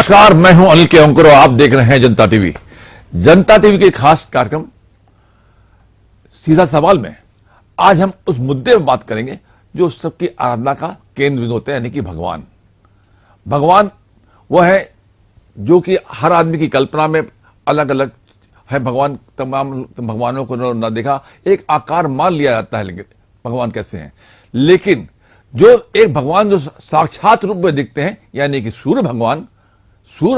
नमस्कार, मैं हूं अनिल केवंकर और आप देख रहे हैं जनता टीवी। जनता टीवी के खास कार्यक्रम सीधा सवाल में आज हम उस मुद्दे पर बात करेंगे जो सबकी आराधना का केंद्र बिंदु होते हैं, यानी कि भगवान। भगवान वह है जो कि हर आदमी की कल्पना में अलग अलग है। भगवान तमाम भगवानों को न देखा, एक आकार मान लिया जाता है, लेकिन भगवान कैसे हैं। लेकिन जो एक भगवान जो साक्षात रूप में दिखते हैं, यानी कि सूर्य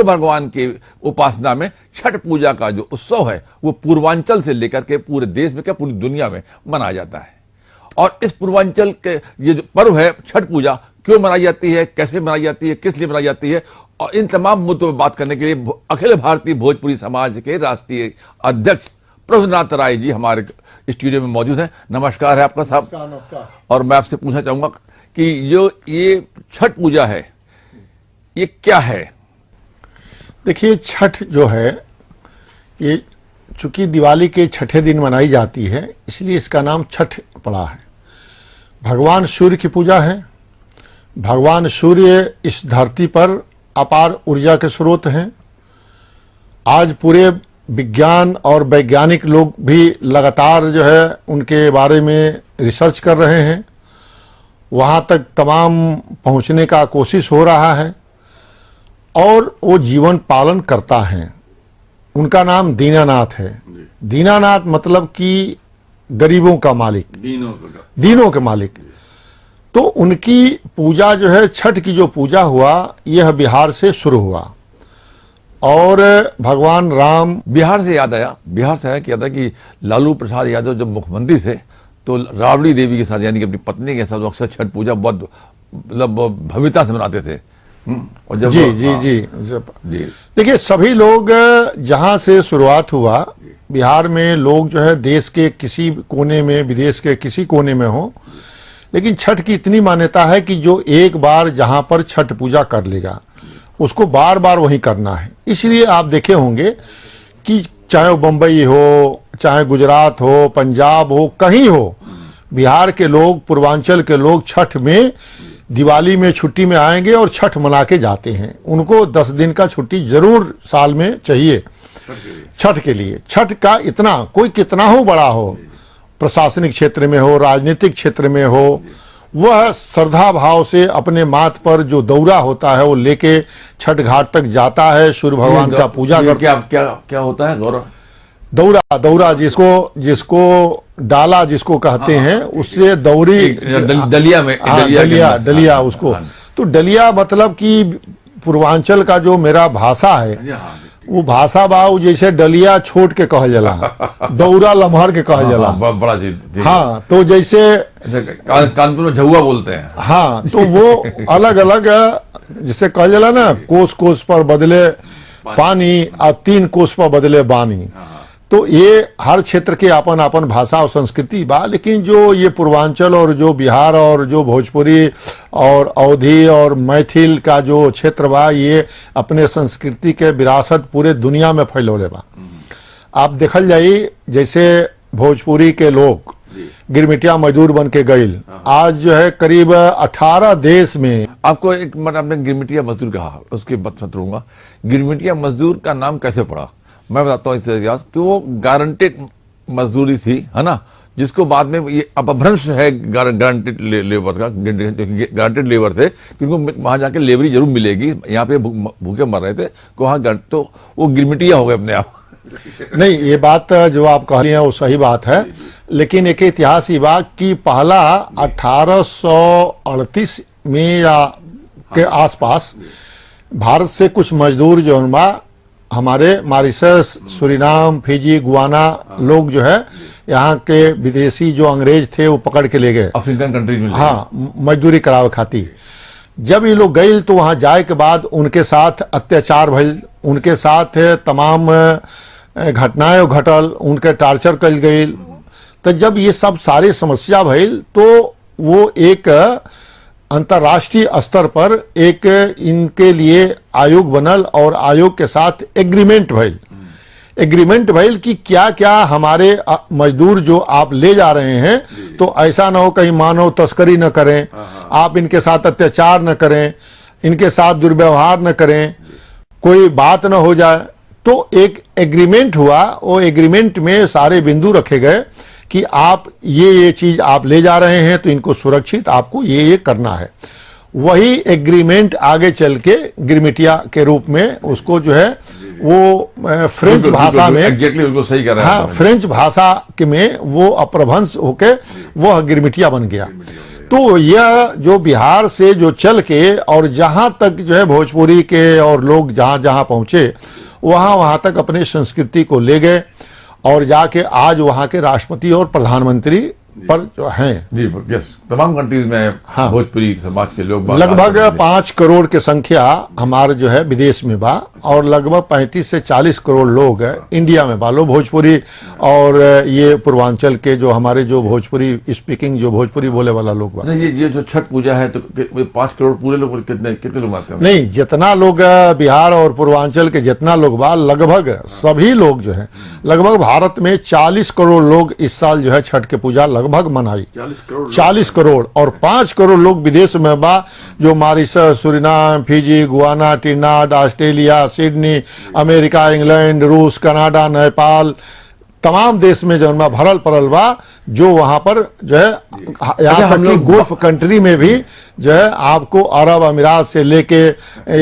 भगवान की उपासना में छठ पूजा का जो उत्सव है वो पूर्वांचल से लेकर के पूरे देश में, क्या पूरी दुनिया में मनाया जाता है। और इस पूर्वांचल के ये जो पर्व है छठ पूजा, क्यों मनाई जाती है, कैसे मनाई जाती है, किस लिए मनाई जाती है, और इन तमाम मुद्दों पर बात करने के लिए अखिल भारतीय भोजपुरी समाज के राष्ट्रीय अध्यक्ष प्रभुनाथ राय जी हमारे स्टूडियो में मौजूद हैं। नमस्कार है आपका साहब। नमस्कार। और मैं आपसे पूछना चाहूंगा कि जो ये छठ पूजा है ये क्या है? देखिए, छठ जो है ये चूंकि दिवाली के छठे दिन मनाई जाती है, इसलिए इसका नाम छठ पड़ा है। भगवान सूर्य की पूजा है। भगवान सूर्य इस धरती पर अपार ऊर्जा के स्रोत हैं। आज पूरे विज्ञान और वैज्ञानिक लोग भी लगातार जो है उनके बारे में रिसर्च कर रहे हैं, वहां तक तमाम पहुंचने का कोशिश हो रहा है और वो जीवन पालन करता है। उनका नाम दीनानाथ है। दीनानाथ मतलब कि गरीबों का मालिक, दीनों के मालिक। तो उनकी पूजा जो है, छठ की जो पूजा हुआ, यह बिहार से शुरू हुआ। और भगवान राम, बिहार से याद आया कि लालू प्रसाद यादव जब मुख्यमंत्री थे तो राबड़ी देवी के साथ, यानी कि अपनी पत्नी के साथ अक्सर छठ पूजा बहुत मतलब भव्यता से मनाते थे। और जब जी देखिए, सभी लोग जहां से शुरुआत हुआ, बिहार में लोग जो है देश के किसी कोने में, विदेश के किसी कोने में हो, लेकिन छठ की इतनी मान्यता है कि जो एक बार जहां पर छठ पूजा कर लेगा उसको बार बार वही करना है। इसलिए आप देखे होंगे कि चाहे वो बंबई हो, चाहे गुजरात हो, पंजाब हो, कहीं हो, बिहार के लोग, पूर्वांचल के लोग छठ में, दिवाली में छुट्टी में आएंगे और छठ मना के जाते हैं। उनको 10 दिन का छुट्टी जरूर साल में चाहिए छठ के लिए। छठ का इतना, कोई कितना हो बड़ा हो, प्रशासनिक क्षेत्र में हो, राजनीतिक क्षेत्र में हो, वह श्रद्धा भाव से अपने माथ पर जो दौरा होता है वो लेके छठ घाट तक जाता है, सूर्य भगवान का पूजा करता है। क्या होता है? दौरा जिसको डाला जिसको कहते हैं, उससे दौरी, डलिया उसको। तो डलिया मतलब कि पूर्वांचल का जो मेरा भाषा है, वो भाषा बाऊ जैसे डलिया छोट के कहा जला, दौरा लम्हर के कहा जला। बड़ा जी। हाँ, तो जैसे कानपुर में झुआ बोलते हैं। हाँ, तो वो अलग अलग जिसे कहा जला ना, कोस कोस पर बदले पानी और 3 कोस पर बदले बानी। तो ये हर क्षेत्र के अपन अपन भाषा और संस्कृति बा, लेकिन जो ये पूर्वांचल और जो बिहार और जो भोजपुरी और अवधी और मैथिल का जो क्षेत्र बा, ये अपने संस्कृति के विरासत पूरे दुनिया में फैलौले बा। आप देखल जाई, जैसे भोजपुरी के लोग गिरमिटिया मजदूर बन के गईल, आज जो है करीब 18 देश में। आपको एक मतलब आपने गिरमिटिया मजदूर कहा, उसके बात मत रहूंगा। गिरमिटिया मजदूर का नाम कैसे पड़ा? मैं बताता हूँ इससे इतिहास कि वो गारंटेड मजदूरी थी, है ना, जिसको बाद में ये अपभ्रंश है गारंटेड लेबर का। गारंटेड लेबर थे क्योंकि वहां जाके लेबरी जरूर मिलेगी, यहाँ पे भूखे मर रहे थे, वहां तो वो गिरमिटिया हो गए अपने आप। नहीं, ये बात जो आप कह रही हैं वो सही बात है, लेकिन एक इतिहास ये बात कि पहला 1838 में या के आसपास भारत से कुछ मजदूर जो हमारे मॉरिशस, सूरीनाम, फिजी, गुआना लोग जो है यहाँ के विदेशी जो अंग्रेज थे वो पकड़ के ले गए अफ्रीकन कंट्रीज में। हाँ, मजदूरी करावे खातिर। जब ये लोग गए तो वहां जाए के बाद उनके साथ अत्याचार भइल, उनके साथ तमाम घटनाएं घटल, उनके टार्चर कल गई। तो जब ये सब सारी समस्या भइल तो वो एक अंतर्राष्ट्रीय स्तर पर एक इनके लिए आयोग बनल और आयोग के साथ एग्रीमेंट भइल कि क्या क्या हमारे मजदूर जो आप ले जा रहे हैं तो ऐसा ना हो कहीं मानव तस्करी न करें, आप इनके साथ अत्याचार न करें, इनके साथ दुर्व्यवहार न करें। कोई बात न हो जाए। तो एक एग्रीमेंट हुआ, वो एग्रीमेंट में सारे बिंदु रखे गए कि आप ये चीज आप ले जा रहे हैं तो इनको सुरक्षित आपको ये करना है। वही एग्रीमेंट आगे चल के गिरमिटिया के रूप में उसको जो है वो फ्रेंच भाषा में एग्जैक्टली उसको सही कर रहा है। हाँ, फ्रेंच भाषा के में वो अप्रभंश होके वो गिरमिटिया बन गया। तो यह जो बिहार से जो चल के और जहां तक जो है भोजपुरी के और लोग जहां जहां पहुंचे वहां तक अपने संस्कृति को ले गए और जाके आज वहां के राष्ट्रपति और प्रधानमंत्री पर जो हैं जी, यस, तमाम कंट्रीज में हाँ। भोजपुरी समाज के लोग लगभग 5 करोड़ की संख्या हमारे जो है विदेश में बा और लगभग 35 से 40 करोड़ लोग इंडिया में बा लोग भोजपुरी। और ये पूर्वांचल के जो हमारे जो भोजपुरी स्पीकिंग जो भोजपुरी बोले वाला लोग बा। ये जो छठ पूजा है तो 5 करोड़ पूरे लोग कितने लोग आते हैं? नहीं, जितना लोग बिहार और पूर्वांचल के जितना लोग बा लगभग सभी लोग जो है लगभग भारत में 40 करोड़ लोग इस साल जो है छठ की पूजा लगभग मनाई। 40 करोड़ और 5 करोड़ लोग विदेश में बा जो Mauritius, Suriname, Fiji, Guana, Trinidad, Australia, Sydney, America, England, रूस, कनाडा, नेपाल तमाम देश में जो भरल पड़ल बा जो वहां पर जो है यहाँ तक कि गोल्फ कंट्री में भी जो है आपको अरब अमीरात से लेके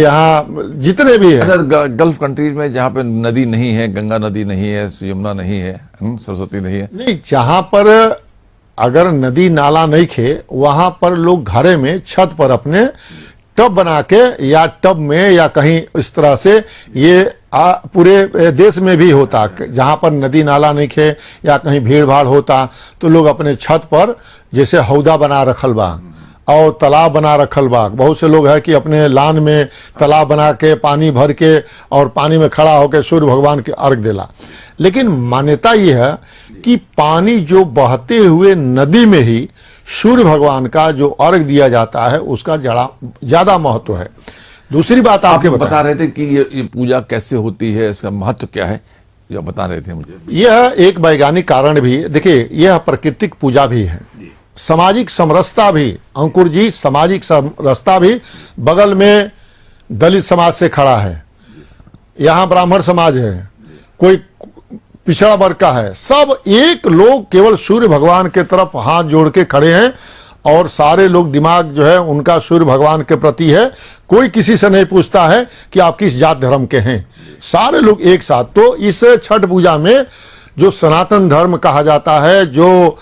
यहाँ जितने भी है गल्फ कंट्रीज में जहाँ पे नदी नहीं है, गंगा नदी नहीं है, यमुना नहीं है, सरस्वती नहीं है, नहीं, जहां पर अगर नदी नाला नहीं खे वहां पर लोग घरे में छत पर अपने टब बना के या टब में या कहीं इस तरह से ये पूरे देश में भी होता जहां पर नदी नाला नहीं खे या कहीं भीड़ भाड़ होता तो लोग अपने छत पर जैसे हौदा बना रखल बा और तालाब बना रखल बा। बहुत से लोग है कि अपने लान में तालाब बना के पानी भर के और पानी में खड़ा होकर सूर्य भगवान के अर्घ देला। लेकिन मान्यता यह है कि पानी जो बहते हुए नदी में ही सूर्य भगवान का जो अर्घ दिया जाता है उसका ज्यादा महत्व है। दूसरी बात आपके बता रहे थे कि ये पूजा कैसे होती है, इसका महत्व क्या है, ये बता रहे थे मुझे। यह एक वैज्ञानिक कारण भी, देखिए यह प्राकृतिक पूजा भी है, सामाजिक समरसता भी। अंकुर जी, सामाजिक समरसता भी। बगल में दलित समाज से खड़ा है, यहाँ ब्राह्मण समाज है, कोई पिछड़ा वर्ग का है, सब एक लोग केवल सूर्य भगवान के तरफ हाथ जोड़ के खड़े हैं और सारे लोग दिमाग जो है उनका सूर्य भगवान के प्रति है। कोई किसी से नहीं पूछता है कि आप किस जात धर्म के हैं, सारे लोग एक साथ। तो इस छठ पूजा में जो सनातन धर्म कहा जाता है, जो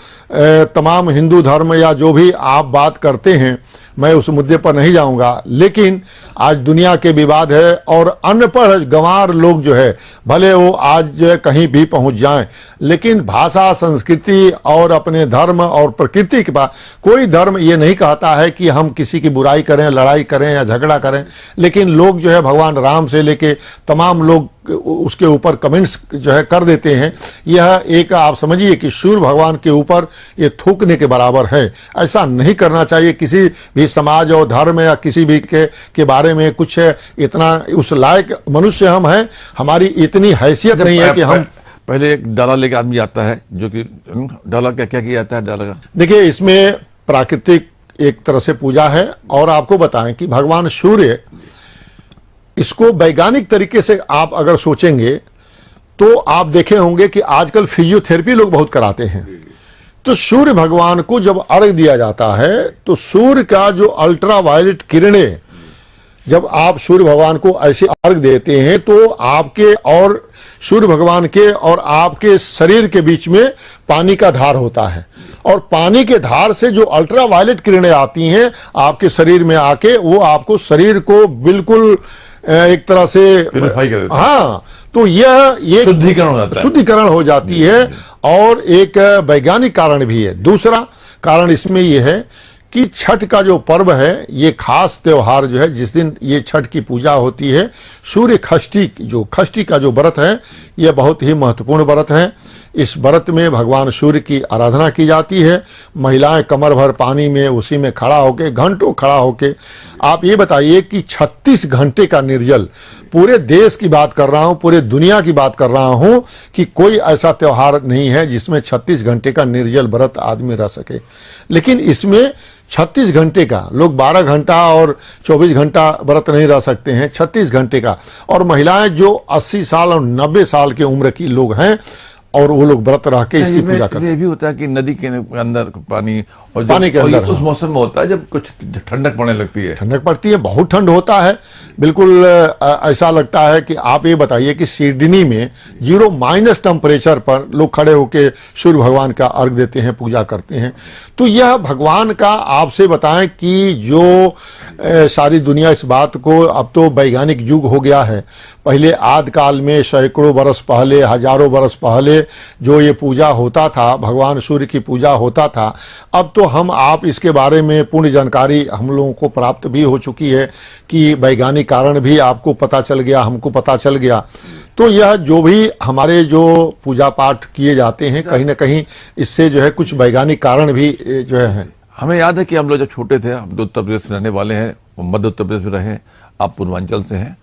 तमाम हिंदू धर्म या जो भी आप बात करते हैं, मैं उस मुद्दे पर नहीं जाऊंगा, लेकिन आज दुनिया के विवाद है और अनपढ़ गंवार लोग जो है भले वो आज कहीं भी पहुंच जाएं, लेकिन भाषा, संस्कृति और अपने धर्म और प्रकृति के पास कोई धर्म ये नहीं कहता है कि हम किसी की बुराई करें, लड़ाई करें या झगड़ा करें। लेकिन लोग जो है भगवान राम से लेके तमाम लोग उसके ऊपर कमेंट्स जो है कर देते हैं। यह एक आप समझिए कि सूर्य भगवान के ऊपर ये थूकने के बराबर है। ऐसा नहीं करना चाहिए। किसी भी समाज और धर्म या किसी भी के बारे में कुछ इतना उस लायक मनुष्य हम हैं, हमारी इतनी हैसियत नहीं है कि हम पहले एक डाला लेके आदमी आता है, जो कि डाला क्या क्या किया जाता है डाला का? देखिए, इसमें प्राकृतिक एक तरह से पूजा है। और आपको बताएं कि भगवान सूर्य, इसको वैज्ञानिक तरीके से आप अगर सोचेंगे तो आप देखे होंगे कि आजकल फिजियोथेरेपी लोग बहुत कराते हैं। तो सूर्य भगवान को जब अर्घ दिया जाता है तो सूर्य का जो अल्ट्रावायलेट किरणें, जब आप सूर्य भगवान को ऐसे अर्घ देते हैं तो आपके और सूर्य भगवान के और आपके शरीर के बीच में पानी का धार होता है और पानी के धार से जो अल्ट्रावायलेट किरणें आती हैं आपके शरीर में आके वो आपको शरीर को बिल्कुल एक तरह से प्यूरिफाई कर देता है। हाँ, तो यह शुद्धिकरण हो जाता है, शुद्धिकरण हो जाती है। और एक वैज्ञानिक कारण भी है। दूसरा कारण इसमें यह है कि छठ का जो पर्व है, ये खास त्योहार जो है जिस दिन ये छठ की पूजा होती है, सूर्य षष्ठी, जो षष्ठी का जो व्रत है, यह बहुत ही महत्वपूर्ण व्रत है। इस व्रत में भगवान सूर्य की आराधना की जाती है। महिलाएं कमर भर पानी में उसी में खड़ा होके, घंटों खड़ा होके, आप ये बताइए कि 36 घंटे का निर्जल, पूरे देश की बात कर रहा हूं, पूरे दुनिया की बात कर रहा हूं कि कोई ऐसा त्योहार नहीं है जिसमें 36 घंटे का निर्जल व्रत आदमी रह सके। लेकिन इसमें 36 घंटे का, लोग 12 घंटा और 24 घंटा व्रत नहीं रह सकते हैं, 36 घंटे का। और महिलाएं जो 80 साल और 90 साल की उम्र की लोग हैं और वो लोग व्रत रह के इसकी पूजा करते हैं। ये भी होता है कि नदी के अंदर पानी, और पानी के अंदर, उस मौसम में होता है जब कुछ ठंडक पड़ने लगती है। ठंडक पड़ती है, बहुत ठंड होता है, बिल्कुल ऐसा लगता है कि आप ये बताइए कि सिडनी में 0 टेम्परेचर पर लोग खड़े होकर सूर्य भगवान का अर्घ देते हैं, पूजा करते हैं। तो यह भगवान का, आपसे बताएं कि जो सारी दुनिया इस बात को, अब तो वैज्ञानिक युग हो गया है, पहले आदि काल में सैकड़ों बरस पहले, हजारों बरस पहले जो ये पूजा होता था, भगवान सूर्य की पूजा होता था, अब तो हम आप इसके बारे में पूर्ण जानकारी हम लोगों को प्राप्त भी हो चुकी है कि वैज्ञानिक कारण भी आपको पता चल गया, हमको पता चल गया। तो यह जो भी हमारे जो पूजा पाठ किए जाते हैं, कहीं ना कहीं इससे जो है कुछ वैज्ञानिक कारण भी जो है। हमें याद है कि हम लोग जब छोटे थे, हम तो उत्तर प्रदेश से रहने वाले हैं, मध्य उत्तर प्रदेश में रहे, आप पूर्वांचल से हैं।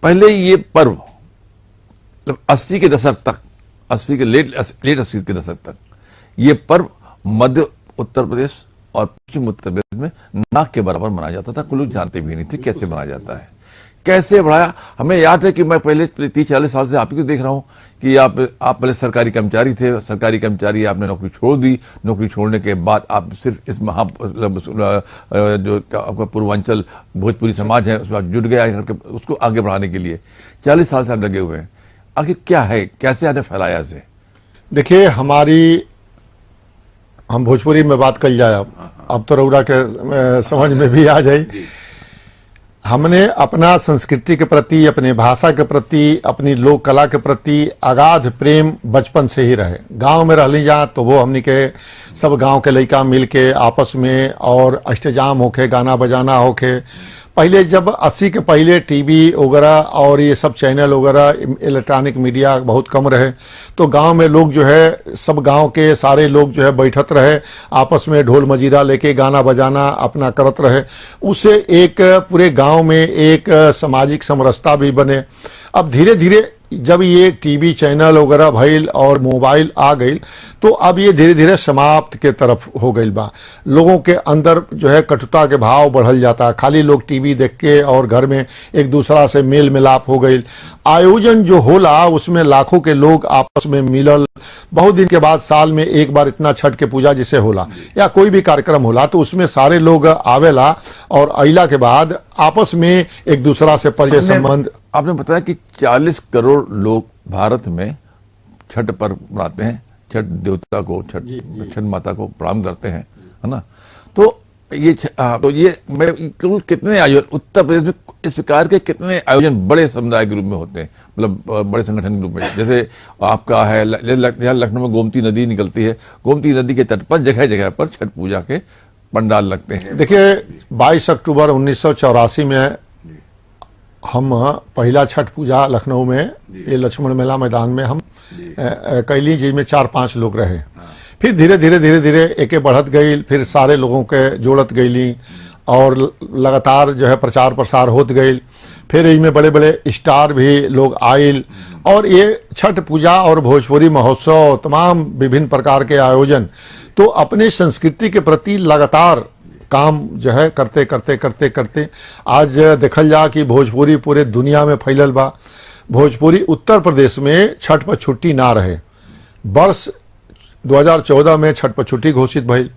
पहले ये पर्व 80 के दशक तक, 80 के लेट 80 के दशक तक ये पर्व मध्य उत्तर प्रदेश और पश्चिम उत्तर प्रदेश में नाक के बराबर मनाया जाता था। कोई लोग जानते भी नहीं थे कैसे मनाया जाता है, कैसे बढ़ाया। हमें याद है कि मैं पहले 30-40 साल से आप ही को देख रहा हूं कि आप पहले सरकारी कर्मचारी थे, सरकारी कर्मचारी आपने नौकरी छोड़ दी, नौकरी छोड़ने के बाद आप सिर्फ इस जो आपका पूर्वांचल भोजपुरी समाज है उसमें जुट गया करके उसको आगे बढ़ाने के लिए 40 साल से आप लगे हुए हैं। आखिर क्या है, कैसे आपने फैलाया इसे? देखिए, हम भोजपुरी में बात कर जाए, अब तो रउरा के समझ में भी आ जाए। हमने अपना संस्कृति के प्रति, अपने भाषा के प्रति, अपनी लोक कला के प्रति अगाध प्रेम बचपन से ही रहे। गांव में रहली जा तो वो हमनी के सब गांव के लड़का मिल के आपस में और अष्टजाम होके, गाना बजाना होके। पहले जब 80 के पहले टीवी वगैरह और ये सब चैनल वगैरह, इलेक्ट्रॉनिक मीडिया बहुत कम रहे, तो गांव में लोग जो है, सब गांव के सारे लोग जो है बैठत रहे, आपस में ढोल मजीरा लेके गाना बजाना अपना करत रहे। उससे एक पूरे गांव में एक सामाजिक समरसता भी बने। अब धीरे धीरे जब ये टीवी चैनल वगैरह भइल और मोबाइल आ गई, तो अब ये धीरे धीरे समाप्त के तरफ हो गई बा। लोगों के अंदर जो है कटुता के भाव बढ़ल जाता, खाली लोग टीवी देख के और घर में एक दूसरा से मेल मिलाप हो गई। आयोजन जो होला उसमें लाखों के लोग आपस में मिलल, बहुत दिन के बाद साल में एक बार इतना छठ के पूजा जिसे होला या कोई भी कार्यक्रम होला तो उसमें सारे लोग आवेला और अइला के बाद आपस में एक दूसरा से परिचय संबंध। आपने बताया कि 40 करोड़ लोग भारत में छठ पर्व मनाते हैं, छठ देवता को, छठ माता को प्रणाम करते हैं, है ना। तो ये मैं कितने आयोजन उत्तर प्रदेश में इस प्रकार के कितने आयोजन बड़े समुदाय के रूप में होते हैं, मतलब बड़े संगठन के रूप में? जैसे आपका है यहाँ लखनऊ में गोमती नदी निकलती है, गोमती नदी के तट पर जगह जगह पर छठ पूजा के पंडाल लगते हैं। देखिए, 22 अक्टूबर 1984 में हम पहला छठ पूजा लखनऊ में ये लक्ष्मण मेला मैदान में हम कैली, जिसमें 4-5 लोग रहे। फिर धीरे धीरे एके बढ़त गई, फिर सारे लोगों के जोड़त गईली और लगातार जो है प्रचार प्रसार होत गई। फिर इसमें बड़े बड़े स्टार भी लोग आयल और ये छठ पूजा और भोजपुरी महोत्सव, तमाम विभिन्न प्रकार के आयोजन, तो अपने संस्कृति के प्रति लगातार काम जो है करते करते आज देखल जा कि भोजपुरी पूरे दुनिया में फैलल बा। भोजपुरी उत्तर प्रदेश में छठ पर छुट्टी ना रहे। वर्ष 2014 में छठ पर छुट्टी घोषित भइल,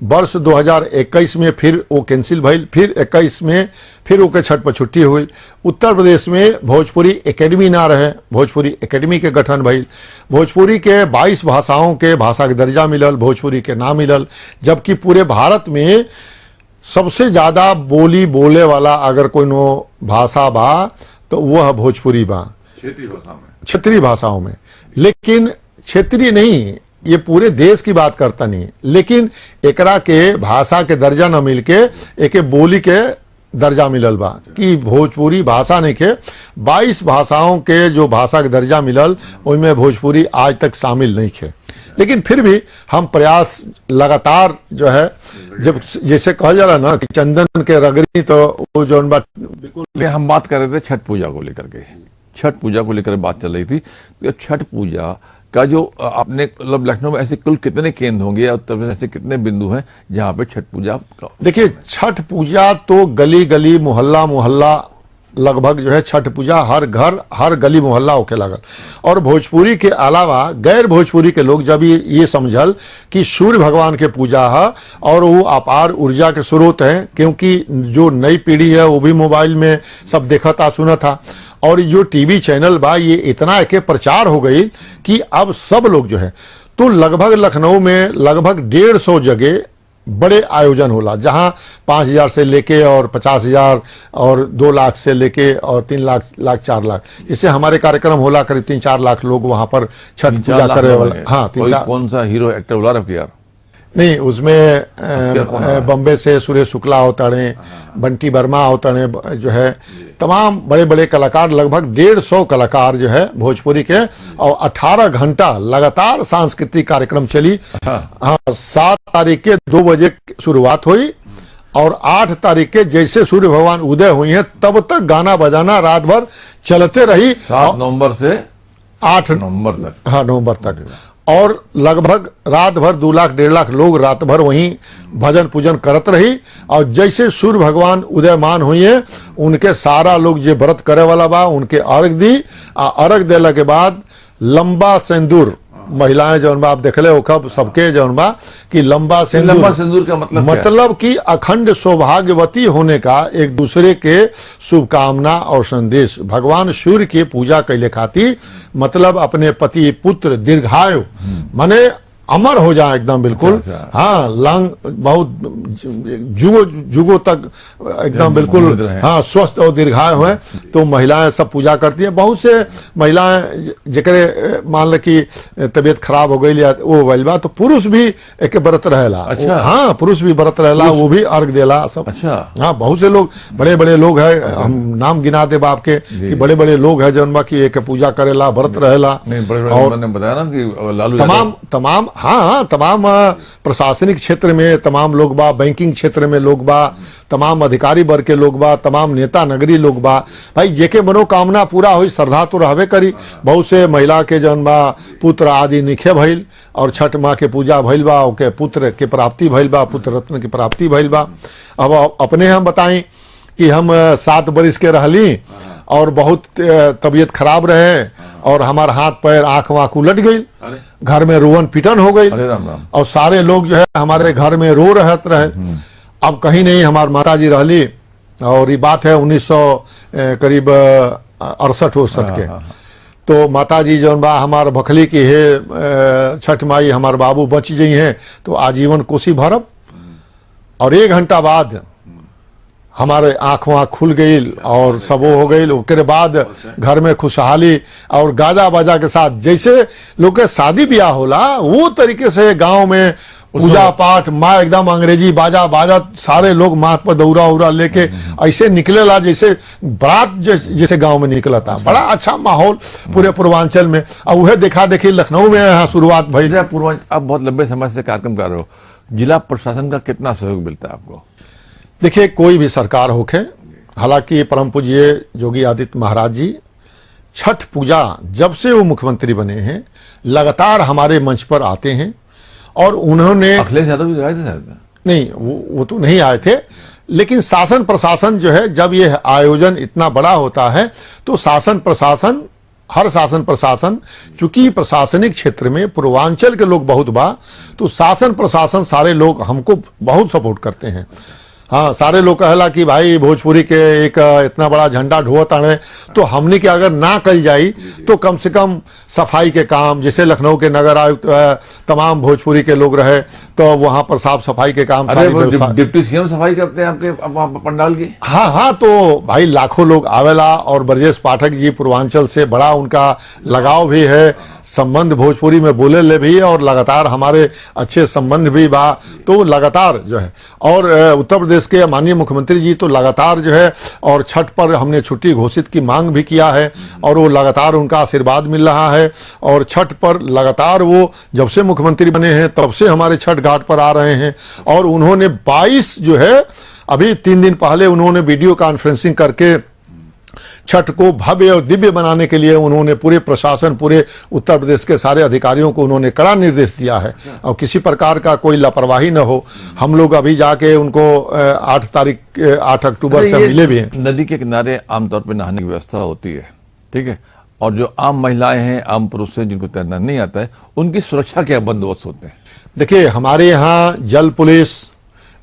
वर्ष 2021 में फिर वो कैंसिल भइल, फिर 21 में फिर ओके छठ पर छुट्टी हुई। उत्तर प्रदेश में भोजपुरी एकेडमी ना रहे, भोजपुरी एकेडमी के गठन भइल। भोजपुरी के 22 भाषाओं के भाषा के दर्जा मिलल, भोजपुरी के ना मिलल। जबकि पूरे भारत में सबसे ज्यादा बोली बोले वाला अगर कोई नो भाषा बा तो वह भोजपुरी बा, क्षेत्रीय भाषाओं में। लेकिन क्षेत्रीय नहीं, ये पूरे देश की बात करता नहीं, लेकिन एकरा के भाषा के दर्जा न मिलके एके बोली के दर्जा मिलल बा कि भोजपुरी भाषा नहीं के 22 भाषाओं के जो भाषा के दर्जा मिलल उनमें भोजपुरी आज तक शामिल नहीं थे। लेकिन फिर भी हम प्रयास लगातार जो है, जब जैसे कहा जा रहा ना कि चंदन के रगड़ी, तो वो जो बिल्कुल हम बात कर रहे थे छठ पूजा को लेकर के, छठ पूजा को लेकर बात चल रही थी। तो छठ पूजा का जो आपने मतलब लखनऊ में ऐसे कुल कितने केंद्र होंगे, उत्तर प्रदेश ऐसे कितने बिंदु हैं जहां पे छठ पूजा का? देखिए, छठ पूजा तो गली गली मोहल्ला मोहल्ला लगभग जो है छठ पूजा हर घर हर गली मोहल्ला होके लगल। और भोजपुरी के अलावा गैर भोजपुरी के लोग जब ये समझल कि सूर्य भगवान के पूजा है और वो अपार ऊर्जा के स्रोत है, क्योंकि जो नई पीढ़ी है वो भी मोबाइल में सब देखा था सुना था, और जो टीवी चैनल बा ये इतना एक प्रचार हो गई कि अब सब लोग जो है, तो लगभग लखनऊ में लगभग 150 जगह बड़े आयोजन होला, जहां 5,000 से लेके और 50,000 और 2 लाख से लेके और 3 लाख 4 लाख, इससे हमारे कार्यक्रम होला करीब 3-4 लाख लोग वहां पर छठ पूजा करे वाला। हाँ, 3-4। कौन सा हीरो एक्टर बुला रहे यार? नहीं, उसमें बॉम्बे से सुरेश शुक्ला होता रहे, बंटी वर्मा होता रहे, जो है तमाम बड़े बड़े कलाकार, लगभग 150 कलाकार जो है भोजपुरी के, और 18 घंटा लगातार सांस्कृतिक कार्यक्रम चली। हाँ, 7 तारीख के 2 बजे शुरुआत हुई और 8 तारीख के जैसे सूर्य भगवान उदय हुई है तब तक गाना बजाना रात भर चलते रही। 7 नवंबर से 8 नवंबर तक। हाँ, नवंबर तक। और लगभग रात भर 2 लाख 1.5 लाख लोग रात भर वहीं भजन पूजन करत रही। और जैसे सूर्य भगवान उदयमान हुई है उनके सारा लोग जो व्रत करे वाला बा उनके अर्घ दी। अर्घ देला के बाद लंबा सिंदूर महिलाएं जौन बा आप देखले हो कब सबके जौन बा कि लंबा सिंदूर का मतलब कि अखंड सौभाग्यवती होने का एक दूसरे के शुभकामना और संदेश। भगवान सूर्य की पूजा कैले खातिर मतलब अपने पति पुत्र दीर्घायु माने अमर हो जाए एकदम बिल्कुल। अच्छा। हाँ, लंग बहुत जुगों तक एकदम बिल्कुल हाँ स्वस्थ और दीर्घायु है। तो महिलाएं सब पूजा करती हैं। बहुत से महिलाएं जेकरे मान ले कि तबीयत खराब हो गई या वो भइल बा तो पुरुष भी एक व्रत रहेला। अच्छा। हाँ, पुरुष भी व्रत रहेला, वो भी अर्घ देला सब। अच्छा। हाँ, बहुत से लोग बड़े बड़े लोग है, हम नाम गिना दे बाप के कि बड़े बड़े लोग है जौन बा की एक पूजा करेला व्रत रहेला। और मैंने बताया ना कि लालू तमाम हाँ, तमाम प्रशासनिक क्षेत्र में तमाम लोग बा, बैंकिंग क्षेत्र में लोग बा, तमाम अधिकारी वर्ग के लोग बा, तमाम नेता नगरी लोग बा। भाई जेके मनोकामना पूरा हुई श्रद्धा तो रहबे करी। बहुत से महिला के जौन बा पुत्र आदि निखे भइल और छठ माँ के पूजा भइल बा, ओके पुत्र के प्राप्ति भइल बा, पुत्र रत्न की प्राप्ति भइल बा। अब अपने हम बताई कि हम 7 बरिस के रहली और बहुत तबीयत खराब रहे और हमार हाथ पैर आंख वाँख उलट गई, घर में रोवन पिटन हो गई और सारे लोग जो है हमारे घर में रो रहत रहे। अब कहीं नहीं, हमार माता जी रहली और ये बात है 1900 करीब 68 के। तो माता जी जौन बा हमार भखली की है छठ माई हमार बाबू बच गई हैं तो आजीवन कोसी भरब। और 1 घंटा बाद हमारे आंख वहाँ खुल गई और सब वो हो गई। उसके बाद घर में खुशहाली और गाजा बाजा के साथ जैसे लोग के शादी ब्याह होला वो तरीके से गांव में पूजा पाठ माँ एकदम अंग्रेजी बाजा बाजा सारे लोग माथ पर दौरा उरा लेके ऐसे निकलेला जैसे बारात जैसे गांव में निकला था। बड़ा अच्छा माहौल पूरे पूर्वांचल में। अब वह देखा देखी लखनऊ में यहाँ शुरुआत भई। आप बहुत लंबे समय से कार्यक्रम कर रहे हो, जिला प्रशासन का कितना सहयोग मिलता है आपको? देखिए, कोई भी सरकार होके, हालांकि परम पूज्य योगी आदित्य महाराज जी छठ पूजा जब से वो मुख्यमंत्री बने हैं लगातार हमारे मंच पर आते हैं और उन्होंने अखिलेश यादव भी आए थे शायद? नहीं, वो तो नहीं आए थे, लेकिन शासन प्रशासन जो है जब ये आयोजन इतना बड़ा होता है तो शासन प्रशासन हर शासन प्रशासन चूंकि प्रशासनिक क्षेत्र में पूर्वांचल के लोग बहुत बा तो शासन प्रशासन सारे लोग हमको बहुत सपोर्ट करते हैं। हाँ, सारे लोग कहला कि भाई भोजपुरी के एक इतना बड़ा झंडा ढोत आने तो हमने के अगर ना कल जाई तो कम से कम सफाई के काम, जैसे लखनऊ के नगर आयुक्त तमाम भोजपुरी के लोग रहे तो वहां पर साफ सफाई के काम। डिप्टी सीएम सफाई करते हैं आपके पंडाल की? हाँ, तो भाई लाखों लोग आवेला और ब्रजेश पाठक जी पूर्वांचल से बड़ा उनका लगाव भी है। संबंध भोजपुरी में बोले ले भी और लगातार हमारे अच्छे संबंध भी बा, तो लगातार जो है और उत्तर प्रदेश के माननीय मुख्यमंत्री जी तो लगातार जो है और छठ पर हमने छुट्टी घोषित की मांग भी किया है और वो लगातार उनका आशीर्वाद मिल रहा है और छठ पर लगातार वो जब से मुख्यमंत्री बने हैं तब से हमारे छठ घाट पर आ रहे हैं और उन्होंने 22 जो है अभी 3 दिन पहले उन्होंने वीडियो कॉन्फ्रेंसिंग करके छठ को भव्य और दिव्य बनाने के लिए उन्होंने पूरे प्रशासन, पूरे उत्तर प्रदेश के सारे अधिकारियों को उन्होंने कड़ा निर्देश दिया है और किसी प्रकार का कोई लापरवाही न हो। हम लोग अभी जाके उनको 8 अक्टूबर से मिले भी हैं। नदी के किनारे आमतौर पर नहाने की व्यवस्था होती है, ठीक है, और जो आम महिलाएं हैं, आम पुरुष हैं जिनको तैरना नहीं आता है, उनकी सुरक्षा के बंदोबस्त होते हैं? देखिए, हमारे यहाँ जल पुलिस,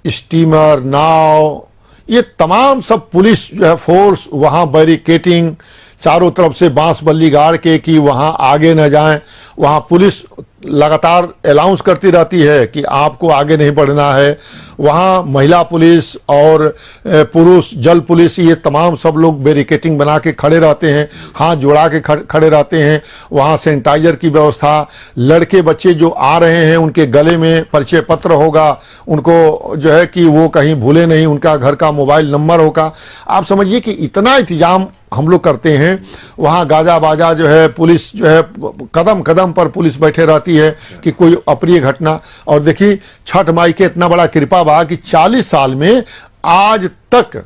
स्टीमर, नाव, ये तमाम सब पुलिस जो है फोर्स, वहां बैरिकेटिंग, चारों तरफ से बांस बल्ली गाड़ के कि वहां आगे न जाएं, वहां पुलिस लगातार अनाउंस करती रहती है कि आपको आगे नहीं बढ़ना है। वहां महिला पुलिस और पुरुष जल पुलिस, ये तमाम सब लोग बैरिकेटिंग बना के खड़े रहते हैं, हाथ जोड़ा के खड़े रहते हैं। वहां सैनिटाइजर की व्यवस्था, लड़के बच्चे जो आ रहे हैं उनके गले में परिचय पत्र होगा, उनको जो है कि वो कहीं भूले नहीं, उनका घर का मोबाइल नंबर होगा। आप समझिए कि इतना इंतजाम हम लोग करते हैं। वहां गाजा बाजा जो है, पुलिस जो है कदम कदम पर पुलिस बैठे रहती है कि कोई अप्रिय घटना। और देखिए, छठ माई के इतना बड़ा कृपा बा कि 40 साल में आज तक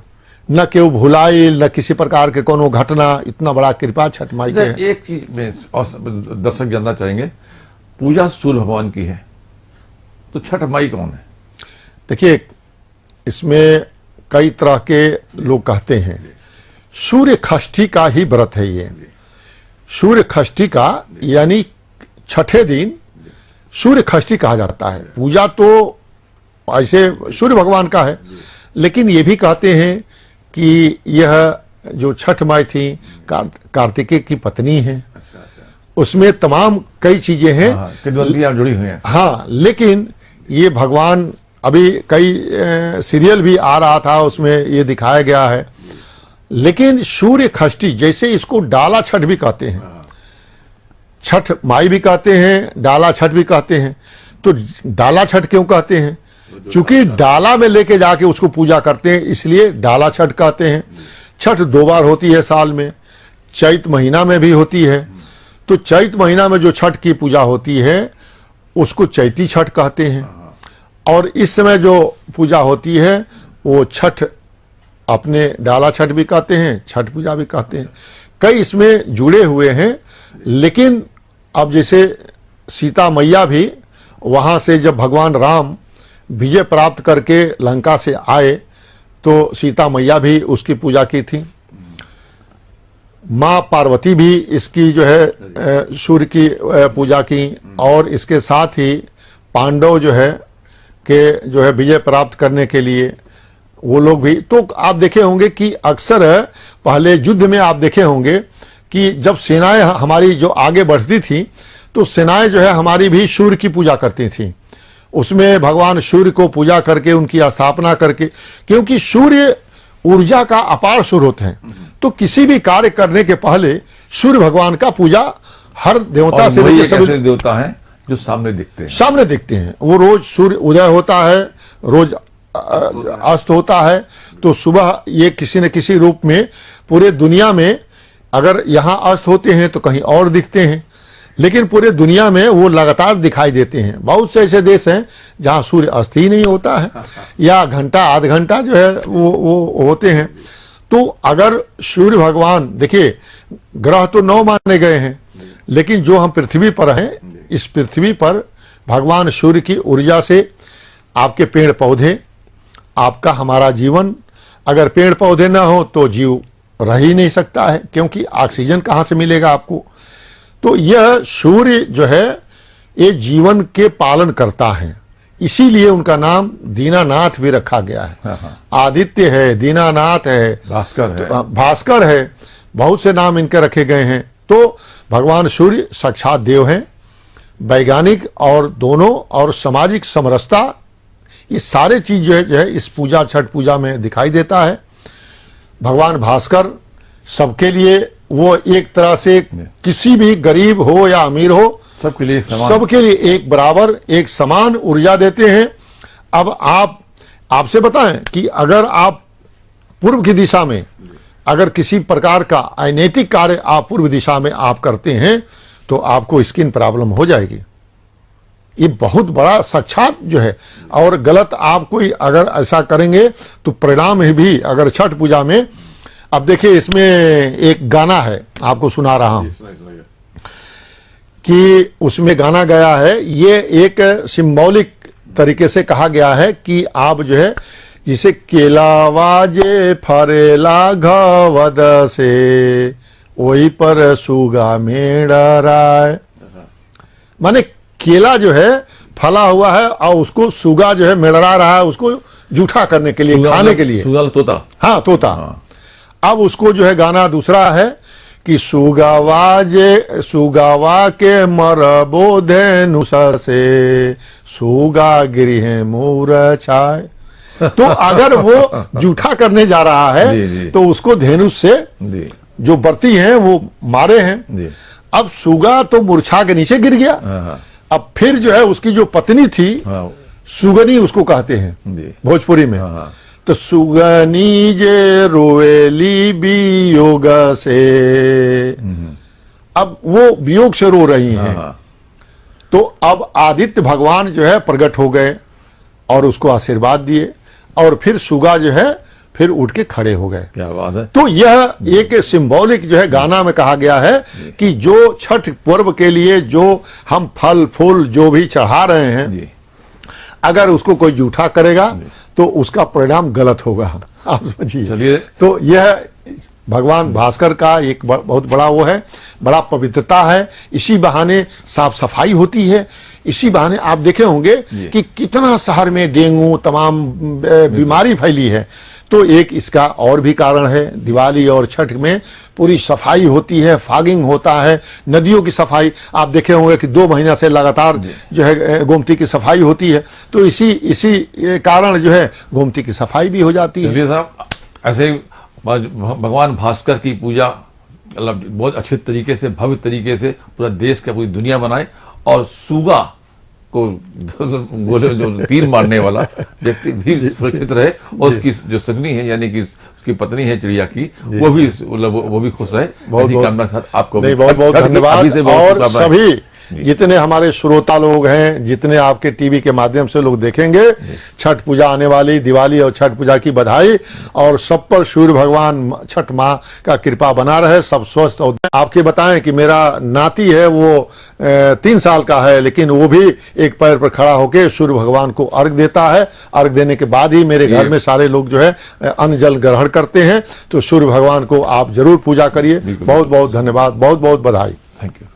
न केहू भुलाई, न किसी प्रकार के कोनो घटना, इतना बड़ा कृपा छठ माई के है। एक चीज में और दर्शक जानना चाहेंगे, पूजा सूर्य भगवान की है, तो छठ माई कौन है? देखिए, इसमें कई तरह के लोग कहते हैं। सूर्य षष्ठी का ही व्रत है ये। सूर्य षष्ठी का यानी छठे दिन सूर्य षष्ठी कहा जाता है। पूजा तो ऐसे सूर्य भगवान का है, लेकिन ये भी कहते हैं कि यह जो छठ माई थी कार्तिकेय की पत्नी है, उसमें तमाम कई चीजें हैं, किंवदंतियां जुड़ी हुई हैं। हाँ, लेकिन ये भगवान, अभी कई सीरियल भी आ रहा था, उसमें ये दिखाया गया है। लेकिन सूर्य षष्ठी, जैसे इसको डाला छठ भी कहते हैं, छठ माई भी कहते हैं, डाला छठ भी कहते हैं। तो डाला छठ क्यों कहते हैं? चूंकि डाला में लेके जाके उसको पूजा करते हैं, इसलिए डाला छठ कहते हैं। छठ 2 बार होती है साल में, चैत महीना में भी होती है। तो चैत महीना में जो छठ की पूजा होती है उसको चैती छठ कहते हैं, और इस समय जो पूजा होती है वो छठ, अपने डाला छठ भी कहते हैं, छठ पूजा भी कहते हैं। कई इसमें जुड़े हुए हैं। लेकिन अब जैसे सीता मैया भी वहां से जब भगवान राम विजय प्राप्त करके लंका से आए तो सीता मैया भी उसकी पूजा की थी। माँ पार्वती भी इसकी जो है सूर्य की पूजा की, और इसके साथ ही पांडव जो है विजय प्राप्त करने के लिए वो लोग भी। तो आप देखे होंगे कि अक्सर पहले युद्ध में आप देखे होंगे कि जब सेनाएं हमारी जो आगे बढ़ती थी तो सेनाएं जो है हमारी भी सूर्य की पूजा करती थी। उसमें भगवान सूर्य को पूजा करके उनकी स्थापना करके, क्योंकि सूर्य ऊर्जा का अपार स्रोत है, तो किसी भी कार्य करने के पहले सूर्य भगवान का पूजा हर देवता से सभी देवता हैं जो सामने दिखते हैं। वो रोज सूर्य उदय होता है, रोज अस्त होता है, तो सुबह ये किसी न किसी रूप में पूरे दुनिया में, अगर यहाँ अस्त होते हैं तो कहीं और दिखते हैं, लेकिन पूरे दुनिया में वो लगातार दिखाई देते हैं। बहुत से ऐसे देश हैं जहाँ सूर्य अस्त ही नहीं होता है, या घंटा आध घंटा जो है वो होते हैं। तो अगर सूर्य भगवान, देखिए ग्रह तो 9 माने गए हैं, लेकिन जो हम पृथ्वी पर हैं, इस पृथ्वी पर भगवान सूर्य की ऊर्जा से आपके पेड़ पौधे, आपका हमारा जीवन, अगर पेड़ पौधे ना हो तो जीव रह ही नहीं सकता है, क्योंकि ऑक्सीजन कहाँ से मिलेगा आपको। तो यह सूर्य जो है ये जीवन के पालन करता है, इसीलिए उनका नाम दीनानाथ भी रखा गया है। आदित्य है, दीनानाथ है, भास्कर है, बहुत से नाम इनके रखे गए हैं। तो भगवान सूर्य साक्षात देव हैं। वैज्ञानिक और दोनों और सामाजिक समरसता, ये सारे चीज जो है इस पूजा, छठ पूजा में दिखाई देता है। भगवान भास्कर सबके लिए वो एक तरह से किसी भी गरीब हो या अमीर हो, सबके लिए समान, सबके लिए एक बराबर एक समान ऊर्जा देते हैं। अब आपसे बताएं कि अगर आप पूर्व की दिशा में अगर किसी प्रकार का अनैतिक कार्य आप पूर्व दिशा में आप करते हैं तो आपको स्किन प्रॉब्लम हो जाएगी। ये बहुत बड़ा साक्षात जो है, और गलत आप कोई अगर ऐसा करेंगे तो परिणाम भी अगर छठ पूजा में, अब देखिए इसमें एक गाना है आपको सुना रहा हूं कि उसमें गाना गया है, ये एक सिंबॉलिक तरीके से कहा गया है कि आप जो है जिसे केलावा जे फरेला घवद से वही पर सुगा मेड़राय, माने केला जो है फला हुआ है और उसको सुगा जो है मेड़रा रहा है, उसको जूठा करने के लिए, खाने के लिए। सुगा तोता, हाँ तोता। अब उसको जो है गाना दूसरा है कि सुगावा के मरबो धेनुसा से सुगा गिरी है मूरछाय। तो अगर वो जूठा करने जा रहा है तो उसको धेनुष से जो बर्ती हैं वो मारे हैं। अब सुगा तो मूर्छा के नीचे गिर गया। अब फिर जो है उसकी जो पत्नी थी, सुगनी उसको कहते हैं भोजपुरी में, तो सुगनी जे रोवेली वियोग से, अब वो वियोग से रो रही हैं। तो अब आदित्य भगवान जो है प्रकट हो गए और उसको आशीर्वाद दिए और फिर सुगा जो है फिर उठ के खड़े हो गए। क्या बात है। तो यह एक सिंबॉलिक जो है गाना में कहा गया है कि जो छठ पर्व के लिए जो हम फल फूल जो भी चढ़ा रहे हैं, अगर उसको कोई जूठा करेगा तो उसका परिणाम गलत होगा। आप समझिए। तो यह भगवान भास्कर का एक बहुत बड़ा वो है, बड़ा पवित्रता है। इसी बहाने साफ सफाई होती है। इसी बहाने आप देखे होंगे कि कितना शहर में डेंगू तमाम बीमारी फैली है। तो एक इसका और भी कारण है, दिवाली और छठ में पूरी सफाई होती है, फॉगिंग होता है, नदियों की सफाई। आप देखे होंगे कि 2 महीना से लगातार जो है गोमती की सफाई होती है। तो इसी कारण जो है गोमती की सफाई भी हो जाती है। साहब, ऐसे भगवान भास्कर की पूजा मतलब बहुत अच्छे तरीके से, भव्य तरीके से पूरा देश का, पूरी दुनिया बनाए, और सुगा को गोले जो तीर मारने वाला व्यक्ति भी सुरक्षित रहे, और उसकी जो सगनी है यानी कि उसकी पत्नी है चिड़िया की, वो भी खुश रहे। ऐसी कामना साथ आपको बहुत बहुत धन्यवाद। और सभी जितने हमारे श्रोता लोग हैं, जितने आपके टीवी के माध्यम से लोग देखेंगे, छठ पूजा आने वाली, दिवाली और छठ पूजा की बधाई, और सब पर सूर्य भगवान छठ माँ का कृपा बना रहे, सब स्वस्थ। और आपके बताएं कि मेरा नाती है वो 3 साल का है, लेकिन वो भी एक पैर पर खड़ा होकर सूर्य भगवान को अर्घ देता है। अर्घ देने के बाद ही मेरे घर में सारे लोग जो है अन्न जल ग्रहण करते हैं। तो सूर्य भगवान को आप जरूर पूजा करिए। बहुत बहुत धन्यवाद, बहुत बहुत बधाई। Thank you.